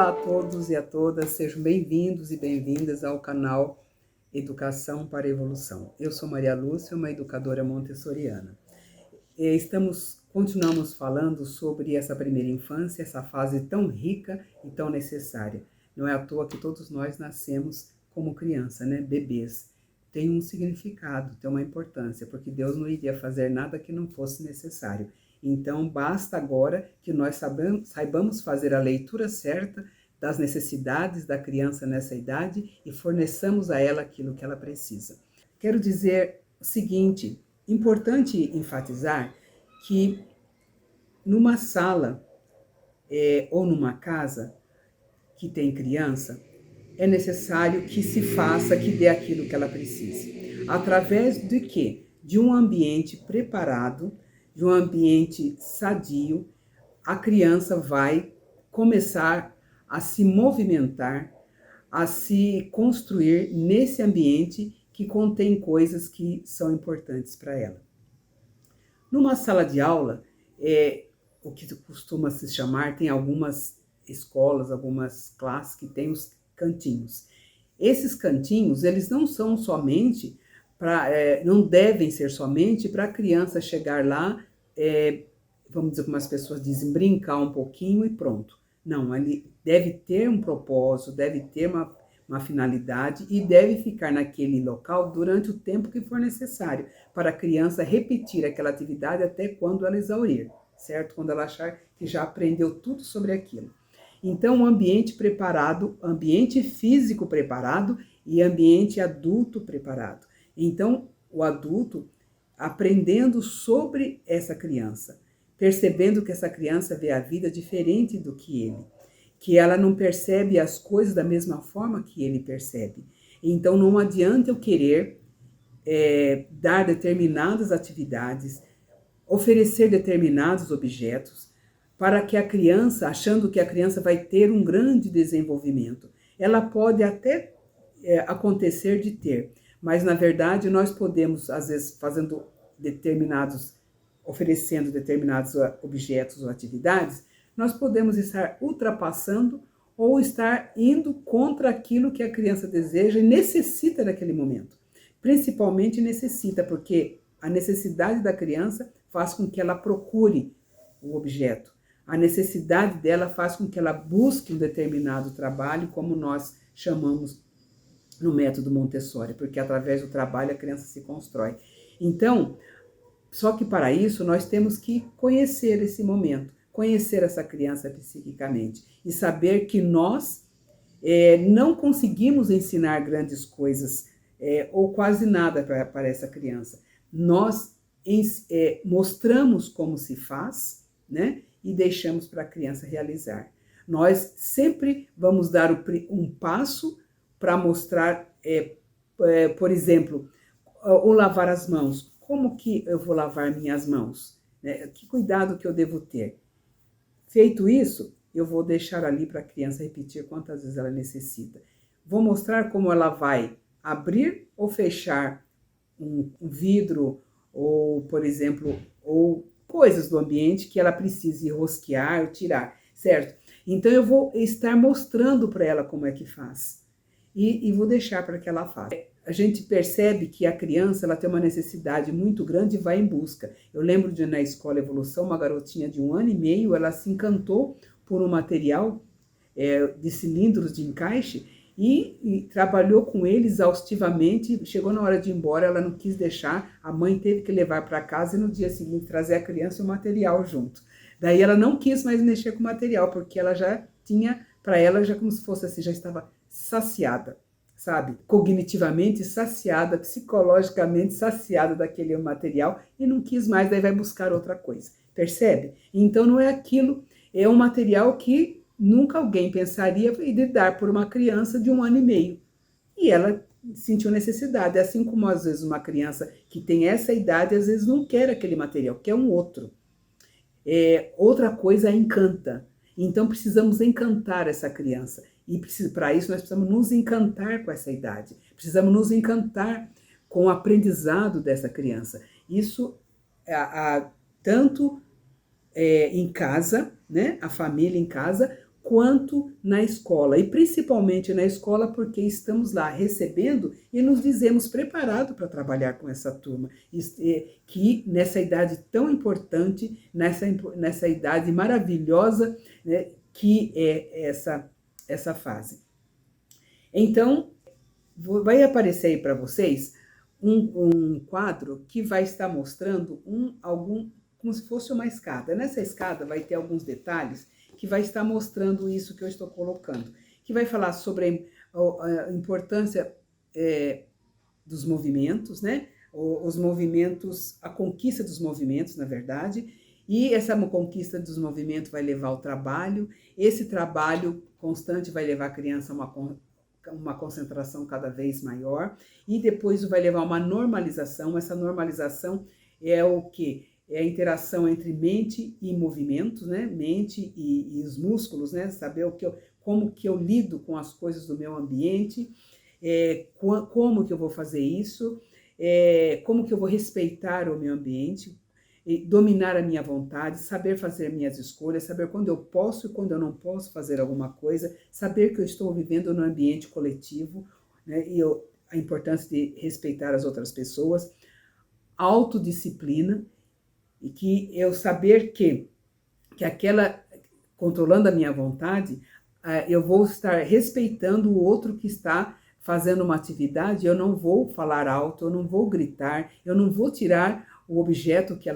Olá a todos e a todas, sejam bem-vindos e bem-vindas ao canal Educação para a Evolução. Eu sou Maria Lúcia, uma educadora montessoriana. Continuamos falando sobre essa primeira infância, essa fase tão rica e tão necessária. Não é à toa que todos nós nascemos como criança, né? Bebês. Tem um significado, tem uma importância, porque Deus não iria fazer nada que não fosse necessário. Então, basta agora que nós saibamos fazer a leitura certa das necessidades da criança nessa idade e forneçamos a ela aquilo que ela precisa. Quero dizer o seguinte, importante enfatizar que numa sala ou numa casa que tem criança, é necessário que se faça, que dê aquilo que ela precisa. Através de quê? De um ambiente preparado, de um ambiente sadio, a criança vai começar a se movimentar, a se construir nesse ambiente que contém coisas que são importantes para ela. Numa sala de aula, o que costuma se chamar, tem algumas escolas, algumas classes que têm os cantinhos. Esses cantinhos, eles não são somente não devem ser somente para a criança chegar lá, vamos dizer como as pessoas dizem, brincar um pouquinho e pronto. Não, ele deve ter um propósito, deve ter uma finalidade e deve ficar naquele local durante o tempo que for necessário para a criança repetir aquela atividade até quando ela exaurir, certo? Quando ela achar que já aprendeu tudo sobre aquilo. Então, um ambiente preparado, ambiente físico preparado e ambiente adulto preparado. Então, o adulto aprendendo sobre essa criança, percebendo que essa criança vê a vida diferente do que ele, que ela não percebe as coisas da mesma forma que ele percebe. Então, não adianta eu querer dar determinadas atividades, oferecer determinados objetos, para que a criança, achando que a criança vai ter um grande desenvolvimento. Ela pode até acontecer de ter, mas na verdade nós podemos, às vezes, oferecendo determinados objetos ou atividades, nós podemos estar ultrapassando ou estar indo contra aquilo que a criança deseja e necessita naquele momento. Principalmente necessita, porque a necessidade da criança faz com que ela procure o objeto. A necessidade dela faz com que ela busque um determinado trabalho, como nós chamamos no método Montessori, porque através do trabalho a criança se constrói. Então, só que para isso nós temos que conhecer esse momento, conhecer essa criança psiquicamente e saber que nós não conseguimos ensinar grandes coisas ou quase nada para essa criança. Nós mostramos como se faz, né? E deixamos para a criança realizar. Nós sempre vamos dar um passo para mostrar, por exemplo, o lavar as mãos. Como que eu vou lavar minhas mãos? Que cuidado que eu devo ter? Feito isso, eu vou deixar ali para a criança repetir quantas vezes ela necessita. Vou mostrar como ela vai abrir ou fechar um vidro, ou, por exemplo, ou coisas do ambiente que ela precise rosquear ou tirar, certo? Então, eu vou estar mostrando para ela como é que faz. E vou deixar para que ela faça. A gente percebe que a criança ela tem uma necessidade muito grande e vai em busca. Eu lembro de na escola Evolução, uma garotinha de 1 ano e meio, ela se encantou por um material de cilindros de encaixe e trabalhou com ele exaustivamente. Chegou na hora de ir embora, ela não quis deixar, a mãe teve que levar para casa e no dia seguinte trazer a criança e o material junto. Daí ela não quis mais mexer com o material, porque ela já tinha, para ela, já como se fosse assim, já estava saciada, sabe? Cognitivamente saciada, psicologicamente saciada daquele material e não quis mais, daí vai buscar outra coisa. Percebe? Então não é aquilo, é um material que nunca alguém pensaria em dar por uma criança de 1 ano e meio. E ela sentiu necessidade, assim como às vezes uma criança que tem essa idade, às vezes não quer aquele material, quer um outro. Outra coisa encanta. Então precisamos encantar essa criança. E para isso nós precisamos nos encantar com essa idade. Precisamos nos encantar com o aprendizado dessa criança. Isso tanto em casa, né? A família em casa, quanto na escola, e principalmente na escola porque estamos lá recebendo e nos dizemos preparados para trabalhar com essa turma, que nessa idade tão importante, nessa idade maravilhosa, né, que é essa fase. Então, vai aparecer aí para vocês um quadro que vai estar mostrando como se fosse uma escada. Nessa escada vai ter alguns detalhes que vai estar mostrando isso que eu estou colocando, que vai falar sobre a importância dos movimentos, né? Os movimentos, a conquista dos movimentos, na verdade, e essa conquista dos movimentos vai levar ao trabalho, esse trabalho constante vai levar a criança a uma concentração cada vez maior, e depois vai levar a uma normalização. Essa normalização é o quê? É a interação entre mente e movimentos, né? Mente e os músculos, né? Saber como que eu lido com as coisas do meu ambiente, como que eu vou fazer isso, como que eu vou respeitar o meu ambiente, dominar a minha vontade, saber fazer minhas escolhas, saber quando eu posso e quando eu não posso fazer alguma coisa, saber que eu estou vivendo no ambiente coletivo, né? E a importância de respeitar as outras pessoas, autodisciplina, e que eu saber que controlando a minha vontade, eu vou estar respeitando o outro que está fazendo uma atividade, eu não vou falar alto, eu não vou gritar, eu não vou tirar o objeto que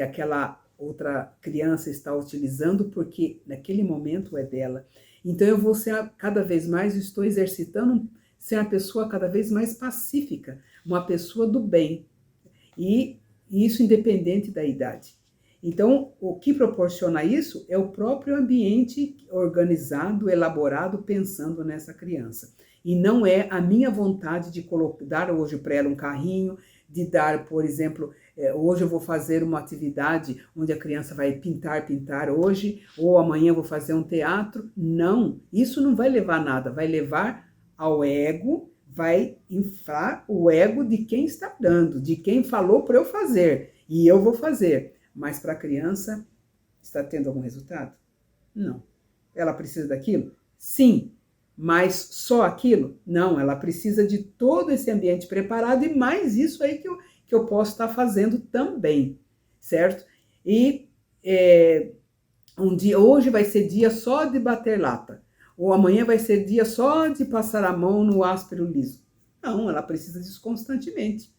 aquela outra criança está utilizando, porque naquele momento é dela. Então eu vou ser cada vez mais, estou exercitando ser uma pessoa cada vez mais pacífica, uma pessoa do bem. E isso independente da idade. Então, o que proporciona isso é o próprio ambiente organizado, elaborado, pensando nessa criança. E não é a minha vontade de dar hoje para ela um carrinho, de dar, por exemplo, hoje eu vou fazer uma atividade onde a criança vai pintar hoje, ou amanhã eu vou fazer um teatro. Não, isso não vai levar a nada, vai levar ao ego, vai inflar o ego de quem está dando, de quem falou para eu fazer, e eu vou fazer. Mas para a criança, está tendo algum resultado? Não. Ela precisa daquilo? Sim. Mas só aquilo? Não, ela precisa de todo esse ambiente preparado e mais isso aí que eu posso estar fazendo também, certo? E hoje vai ser dia só de bater lata, ou amanhã vai ser dia só de passar a mão no áspero liso. Não, ela precisa disso constantemente.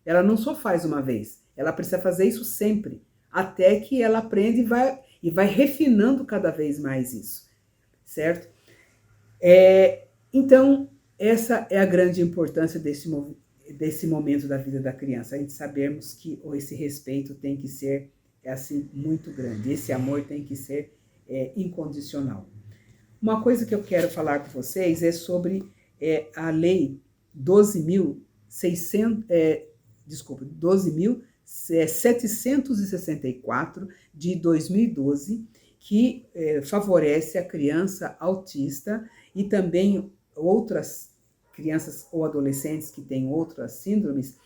Ela não só faz uma vez, ela precisa fazer isso sempre, até que ela aprende e vai refinando cada vez mais isso, certo? Então, essa é a grande importância desse momento da vida da criança, a gente sabermos que esse respeito tem que ser assim muito grande, esse amor tem que ser incondicional. Uma coisa que eu quero falar com vocês é sobre a lei 12.764 de 2012, que favorece a criança autista e também outras crianças ou adolescentes que têm outras síndromes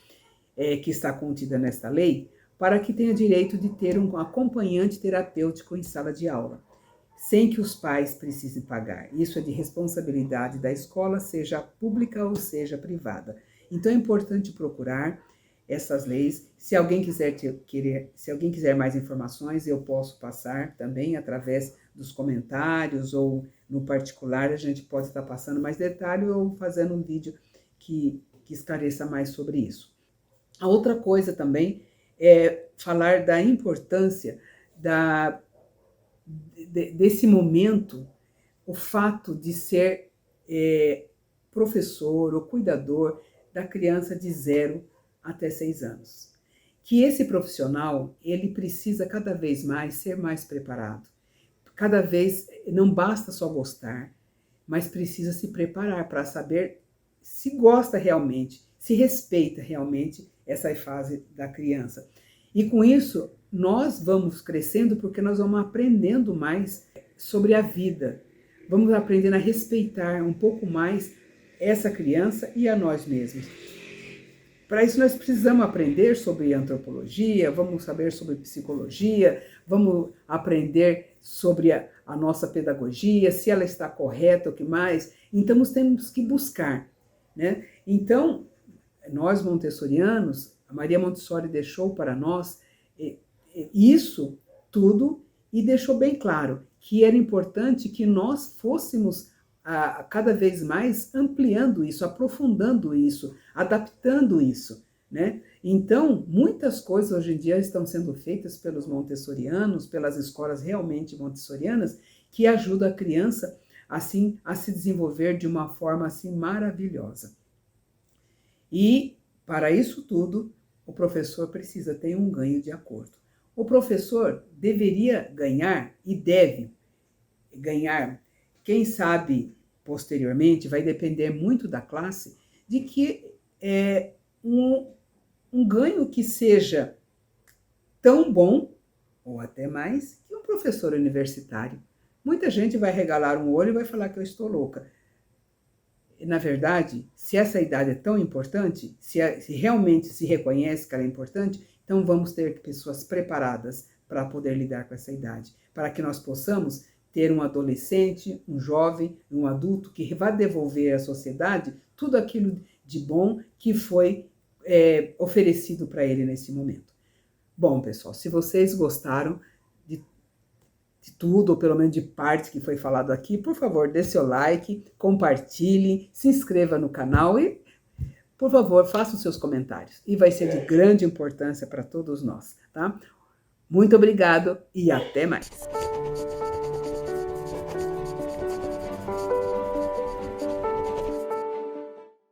que está contida nesta lei, para que tenha direito de ter um acompanhante terapêutico em sala de aula, sem que os pais precisem pagar. Isso é de responsabilidade da escola, seja pública ou seja privada. Então é importante procurar essas leis. Se alguém quiser mais informações, eu posso passar também através dos comentários ou no particular, a gente pode estar passando mais detalhe ou fazendo um vídeo que esclareça mais sobre isso. A outra coisa também é falar da importância desse momento, o fato de ser professor ou cuidador da criança de 0 até 6 anos. Que esse profissional, ele precisa cada vez mais ser mais preparado. Cada vez não basta só gostar, mas precisa se preparar para saber se gosta realmente, se respeita realmente essa fase da criança. E com isso, nós vamos crescendo porque nós vamos aprendendo mais sobre a vida. Vamos aprendendo a respeitar um pouco mais essa criança e a nós mesmos. Para isso nós precisamos aprender sobre antropologia, vamos saber sobre psicologia, vamos aprender sobre a nossa pedagogia, se ela está correta, o que mais. Então nós temos que buscar, né? Então, nós montessorianos, a Maria Montessori deixou para nós isso tudo e deixou bem claro que era importante que nós fôssemos cada vez mais ampliando isso, aprofundando isso, adaptando isso, né? Então, muitas coisas hoje em dia estão sendo feitas pelos montessorianos, pelas escolas realmente montessorianas, que ajudam a criança assim a se desenvolver de uma forma assim maravilhosa. E para isso tudo, o professor precisa ter um ganho de acordo. O professor deveria ganhar e deve ganhar. Quem sabe, posteriormente, vai depender muito da classe, de que um ganho que seja tão bom, ou até mais, que um professor universitário. Muita gente vai regalar um olho e vai falar que eu estou louca. E, na verdade, se essa idade é tão importante, se realmente se reconhece que ela é importante, então vamos ter pessoas preparadas para poder lidar com essa idade, para que nós possamos ter um adolescente, um jovem, um adulto que vá devolver à sociedade tudo aquilo de bom que foi oferecido para ele nesse momento. Bom, pessoal, se vocês gostaram de tudo, ou pelo menos de parte que foi falado aqui, por favor, dê seu like, compartilhe, se inscreva no canal e, por favor, faça os seus comentários. E vai ser de grande importância para todos nós, tá? Muito obrigado e até mais!